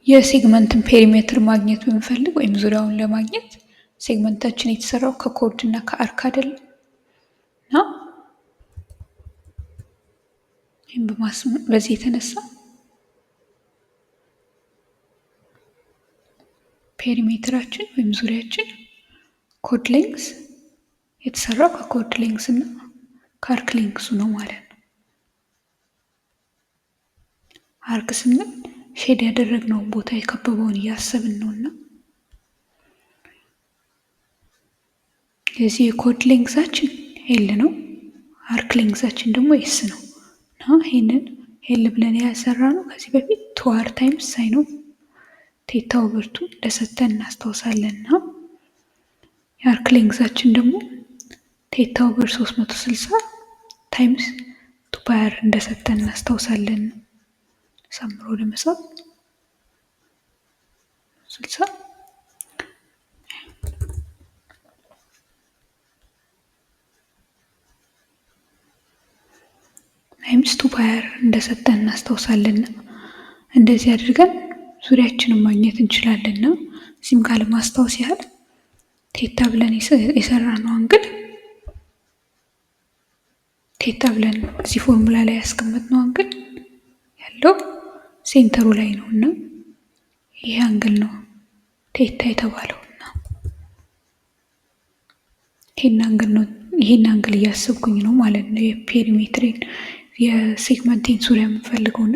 የሴግመንትን ፔሪሜትር ማግኘት ብንፈልግ ወይም ዙሪያውን ለማግኘት ሴግመንታችን የተሰራው ከኮርድ እና ከአርክ አይደለም እና በዚህ የተነሳ ፔሪሜትራችን ወይም ዙሪያችን ኮርድ ሌንግዝ የተሰራው ከኮርድ ሌንግዝ እና ከአርክ ሌንግዙ ነው ማለት ነው። አርክ ስንል ሼድ ያደረግነውን ቦታ የከበበውን እያሰብን ነውና የዚህ የኮርድ ሌንግዛችን ኤል ነው፣ አርክ ሌንግዛችን ደግሞ ኤስ ነው እና ይሄንን ኤል ብለን ያሰራ ነው ከዚህ በፊት 2r ታይምስ ሳይን ኦፍ ቴታ ኦቨር 2 እንደሰጠን እናስታውሳለንና የአርክ ሌንግዛችን ደግሞ ቴታ ኦቨር 360 ታይምስ 2r እንደሰጠን እናስታውሳለን። ሰምሮ ለመጻፍ 60 ታይምስ 2r እንደሰጠን እናስታውሳለን። እንደዚህ አድርገን ዙሪያችንን ማግኘት እንችላለንና እዚህም ጋር ለማስታወስ ያህል ቴታ ብለን የሰራነው አንግል ቴታ ብለን እዚህ ፎርሙላ ላይ ያስቀመጥነው አንግል ያለው ሴንተሩ ላይ ነውና ይሄ አንግል ነው ቴታ የተባለውና ይሄን አንግል እያሰብኩኝ ነው ማለት ነው የፔሪሜትሬን የሴግመንቴን ዙሪያ የምፈልገውና